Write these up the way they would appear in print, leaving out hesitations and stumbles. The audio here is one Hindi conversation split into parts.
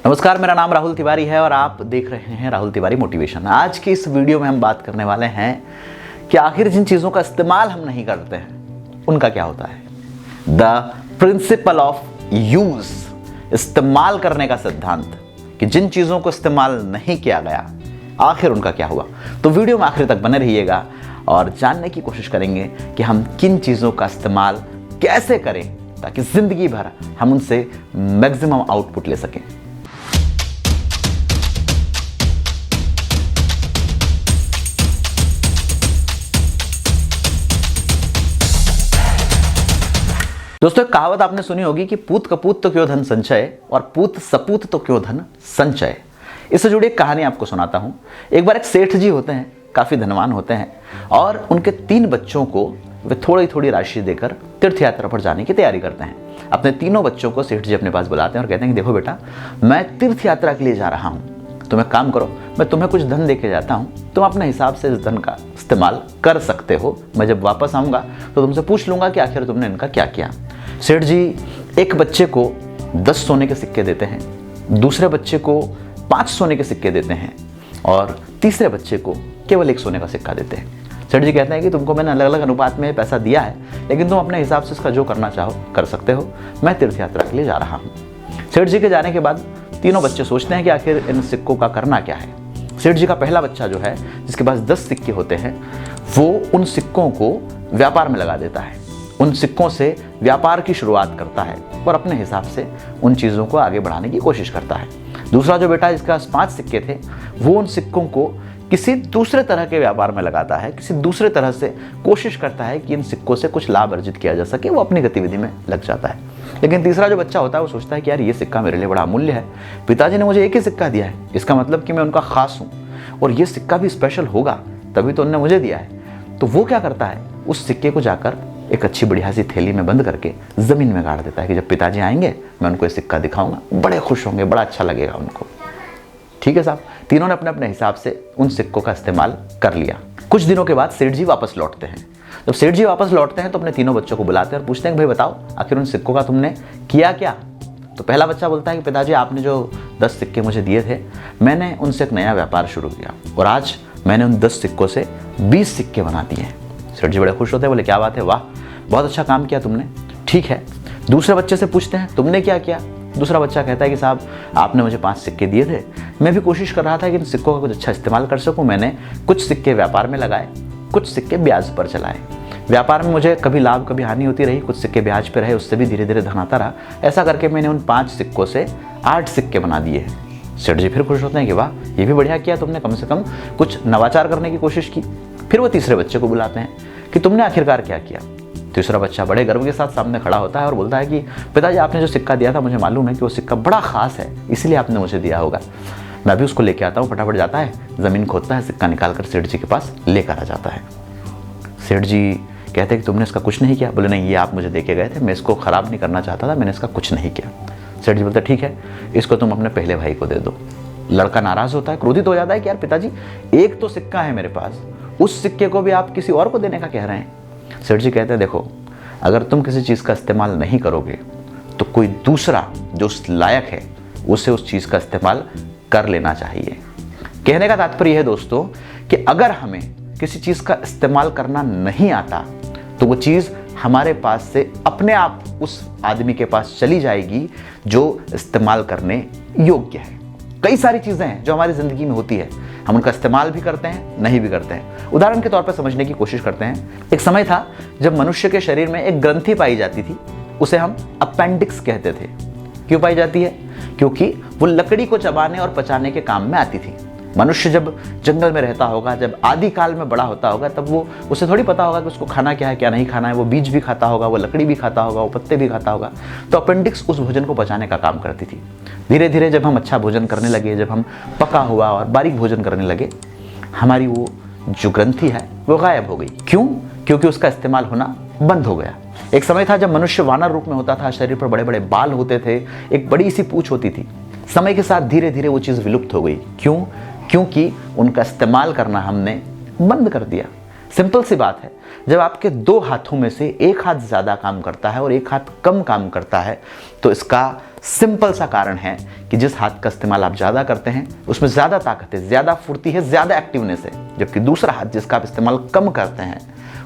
नमस्कार, मेरा नाम राहुल तिवारी है और आप देख रहे हैं राहुल तिवारी मोटिवेशन। आज की इस वीडियो में हम बात करने वाले हैं कि आखिर जिन चीज़ों का इस्तेमाल हम नहीं करते हैं उनका क्या होता है। द प्रिंसिपल ऑफ यूज, इस्तेमाल करने का सिद्धांत, कि जिन चीज़ों को इस्तेमाल नहीं किया गया आखिर उनका क्या हुआ। तो वीडियो में आखिर तक बने रहिएगा और जानने की कोशिश करेंगे कि हम किन चीज़ों का इस्तेमाल कैसे करें ताकि जिंदगी भर हम उनसे मैक्सिमम आउटपुट ले सकें। दोस्तों, एक कहावत आपने सुनी होगी कि पूत कपूत तो क्यों धन संचय और पूत सपूत तो क्यों धन संचय। इससे जुड़ी एक कहानी आपको सुनाता हूं। एक बार एक सेठ जी होते हैं, काफी धनवान होते हैं और उनके 3 बच्चों को वे थोड़ी थोड़ी राशि देकर तीर्थ यात्रा पर जाने की तैयारी करते हैं। अपने तीनों बच्चों को सेठ जी अपने पास बुलाते हैं और कहते हैं कि देखो बेटा, मैं तीर्थ यात्रा के लिए जा रहा हूँ, तुम एक काम करो, मैं तुम्हें कुछ धन दे के जाता हूँ, तुम अपने हिसाब से इस धन का इस्तेमाल कर सकते हो। मैं जब वापस आऊँगा तो तुमसे पूछ लूँगा कि आखिर तुमने इनका क्या किया। सेठ जी एक बच्चे को 10 सोने के सिक्के देते हैं, दूसरे बच्चे को 5 सोने के सिक्के देते हैं और तीसरे बच्चे को केवल 1 सोने का सिक्का देते हैं। सेठ जी कहते हैं कि तुमको मैंने अलग अलग अनुपात में पैसा दिया है, लेकिन तुम अपने हिसाब से इसका जो करना चाहो कर सकते हो। मैं तीर्थ यात्रा के लिए जा रहा हूँ। सेठ जी के जाने के बाद तीनों बच्चे सोचते हैं कि आखिर इन सिक्कों का करना क्या है। सेठ जी का पहला बच्चा जो है, जिसके पास 10 सिक्के होते हैं, वो उन सिक्कों को व्यापार में लगा देता है, उन सिक्कों से व्यापार की शुरुआत करता है और अपने हिसाब से उन चीज़ों को आगे बढ़ाने की कोशिश करता है। दूसरा जो बेटा, जिसके पास 5 सिक्के थे, वो उन सिक्कों को किसी दूसरे तरह के व्यापार में लगाता है, किसी दूसरे तरह से कोशिश करता है कि इन सिक्कों से कुछ लाभ अर्जित किया जा सके। वो अपनी गतिविधि में लग जाता है। लेकिन तीसरा जो बच्चा होता है वो सोचता है कि यार ये सिक्का मेरे लिए बड़ा अमूल्य है, पिताजी ने मुझे एक ही सिक्का दिया है, इसका मतलब कि मैं उनका खास हूँ और ये सिक्का भी स्पेशल होगा तभी तो उन्होंने मुझे दिया है। तो वो क्या करता है, उस सिक्के को जाकर एक अच्छी बढ़िया सी थैली में बंद करके ज़मीन में गाड़ देता है कि जब पिताजी आएंगे मैं उनको ये सिक्का दिखाऊंगा, बड़े खुश होंगे, बड़ा अच्छा लगेगा उनको। ठीक है साहब, तीनों ने अपने अपने हिसाब से उन सिक्कों का इस्तेमाल कर लिया। कुछ दिनों के बाद सेठ जी वापस लौटते हैं। जब सेठ जी वापस लौटते हैं तो अपने तीनों बच्चों को बुलाते हैं और पूछते हैं कि भाई बताओ, आखिर उन सिक्कों का तुमने किया क्या। तो पहला बच्चा बोलता है कि पिताजी आपने जो 10 सिक्के मुझे दिए थे, मैंने उनसे एक नया व्यापार शुरू किया और आज मैंने उन 10 सिक्कों से 20 सिक्के बना दिए हैं। सेठ जी बड़े खुश होते हैं, बोले क्या बात है, वाह बहुत अच्छा काम किया तुमने। ठीक है, दूसरे बच्चे से पूछते हैं तुमने क्या किया। दूसरा बच्चा कहता है कि साहब आपने मुझे 5 सिक्के दिए थे, मैं भी कोशिश कर रहा था कि इन सिक्कों का कुछ अच्छा इस्तेमाल कर सकूं। मैंने कुछ सिक्के व्यापार में लगाए, कुछ सिक्के ब्याज पर चलाए। व्यापार में मुझे कभी लाभ कभी हानि होती रही, कुछ सिक्के ब्याज पर रहे, उससे भी धीरे धीरे धन आता रहा। ऐसा करके मैंने उन 5 सिक्कों से 8 सिक्के बना दिए। सेठ जी फिर खुश होते हैं कि वाह ये भी बढ़िया किया तुमने, कम से कम कुछ नवाचार करने की कोशिश की। फिर वो तीसरे बच्चे को बुलाते हैं कि तुमने आखिरकार क्या किया। तीसरा बच्चा बड़े गर्व के साथ सामने खड़ा होता है और बोलता है कि पिताजी आपने जो सिक्का दिया था, मुझे मालूम है कि वो सिक्का बड़ा खास है, इसलिए आपने मुझे दिया होगा। मैं भी उसको लेके आता हूँ। फटाफट जाता है, ज़मीन खोदता है, सिक्का निकाल कर सेठ जी के पास लेकर आ जाता है। सेठ जी कहते हैं कि तुमने इसका कुछ नहीं किया। बोले नहीं, ये आप मुझे दे के गए थे, मैं इसको ख़राब नहीं करना चाहता था, मैंने इसका कुछ नहीं किया। सेठ जी बोलते ठीक है, इसको तुम अपने पहले भाई को दे दो। लड़का नाराज़ होता है, क्रोधित हो जाता है कि यार पिताजी एक तो सिक्का है मेरे पास, उस सिक्के को भी आप किसी और को देने का कह रहे हैं। सेठ जी कहते हैं देखो, अगर तुम किसी चीज़ का इस्तेमाल नहीं करोगे तो कोई दूसरा जो उस लायक है उसे उस चीज़ का इस्तेमाल कर लेना चाहिए। कहने का तात्पर्य है दोस्तों कि अगर हमें किसी चीज़ का इस्तेमाल करना नहीं आता तो वो चीज़ हमारे पास से अपने आप उस आदमी के पास चली जाएगी जो इस्तेमाल करने योग्य है। कई सारी चीज़ें हैं जो हमारी ज़िंदगी में होती है, हम उनका इस्तेमाल भी करते हैं, नहीं भी करते हैं। उदाहरण के तौर पर समझने की कोशिश करते हैं। एक समय था जब मनुष्य के शरीर में एक ग्रंथि पाई जाती थी, उसे हम अपेंडिक्स कहते थे। क्यों पाई जाती है? क्योंकि वो लकड़ी को चबाने और पचाने के काम में आती थी। मनुष्य जब जंगल में रहता होगा, जब आदि काल में बड़ा होता होगा, तब वो उसे थोड़ी पता होगा कि उसको खाना क्या है क्या नहीं खाना है। वो बीज भी खाता होगा, वो लकड़ी भी खाता होगा, वो पत्ते भी खाता होगा। तो अपेंडिक्स उस भोजन को पचाने का काम करती थी। धीरे धीरे जब हम अच्छा भोजन करने लगे, जब हम पका हुआ और बारीक भोजन करने लगे, हमारी वो जो ग्रंथि है वो गायब हो गई। क्यों? क्योंकि उसका इस्तेमाल होना बंद हो गया। एक समय था जब मनुष्य वानर रूप में होता था, शरीर पर बड़े बड़े बाल होते थे, एक बड़ी सी पूंछ होती थी। समय के साथ धीरे धीरे वो चीज़ विलुप्त हो गई। क्यों? क्योंकि उनका इस्तेमाल करना हमने बंद कर दिया। सिंपल सी बात है, जब आपके 2 हाथों में से एक हाथ ज़्यादा काम करता है और एक हाथ कम काम करता है तो इसका सिंपल सा कारण है कि जिस हाथ का इस्तेमाल आप ज़्यादा करते हैं उसमें ज़्यादा ताकत है, ज़्यादा फुर्ती है, ज़्यादा एक्टिवनेस है, जबकि दूसरा हाथ जिसका आप इस्तेमाल कम करते हैं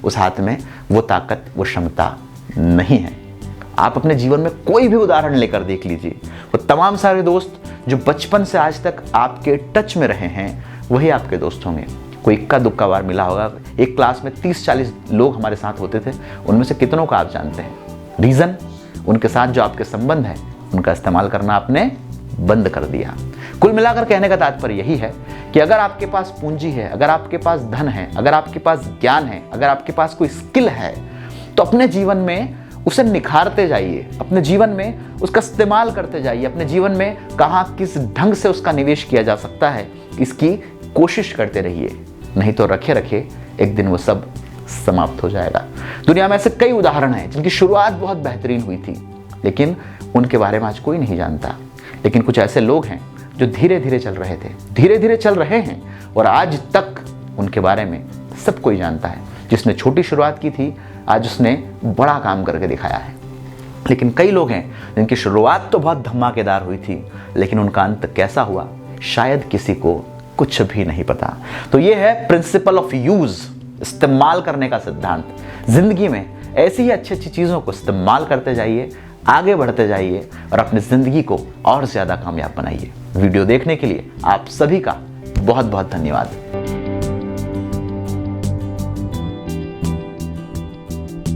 उस हाथ में वो ताकत, वो क्षमता नहीं है। आप अपने जीवन में कोई भी उदाहरण लेकर देख लीजिए, वो तमाम सारे दोस्त जो बचपन से आज तक आपके टच में रहे हैं वही आपके दोस्त होंगे। कोई इक्का दुक्का बार मिला होगा। एक क्लास में 30-40 लोग हमारे साथ होते थे, उनमें से कितनों का आप जानते हैं? रीज़न, उनके साथ जो आपके संबंध है उनका इस्तेमाल करना आपने बंद कर दिया। कुल मिलाकर कहने का तात्पर्य यही है कि अगर आपके पास पूंजी है, अगर आपके पास धन है, अगर आपके पास ज्ञान है, अगर आपके पास कोई स्किल है, तो अपने जीवन में उसे निखारते जाइए, अपने जीवन में उसका इस्तेमाल करते जाइए, अपने जीवन में कहाँ किस ढंग से उसका निवेश किया जा सकता है इसकी कोशिश करते रहिए। नहीं तो रखे रखे एक दिन वो सब समाप्त हो जाएगा। दुनिया में ऐसे कई उदाहरण हैं जिनकी शुरुआत बहुत बेहतरीन हुई थी, लेकिन उनके बारे में आज कोई नहीं जानता। लेकिन कुछ ऐसे लोग हैं जो धीरे धीरे चल रहे थे, धीरे धीरे चल रहे हैं और आज तक उनके बारे में सब कोई जानता है। जिसने छोटी शुरुआत की थी आज उसने बड़ा काम करके दिखाया है। लेकिन कई लोग हैं जिनकी शुरुआत तो बहुत धमाकेदार हुई थी, लेकिन उनका अंत कैसा हुआ शायद किसी को कुछ भी नहीं पता। तो ये है प्रिंसिपल ऑफ यूज, इस्तेमाल करने का सिद्धांत। जिंदगी में ऐसी ही अच्छी अच्छी चीज़ों को इस्तेमाल करते जाइए, आगे बढ़ते जाइए और अपनी ज़िंदगी को और ज़्यादा कामयाब बनाइए। वीडियो देखने के लिए आप सभी का बहुत बहुत धन्यवाद।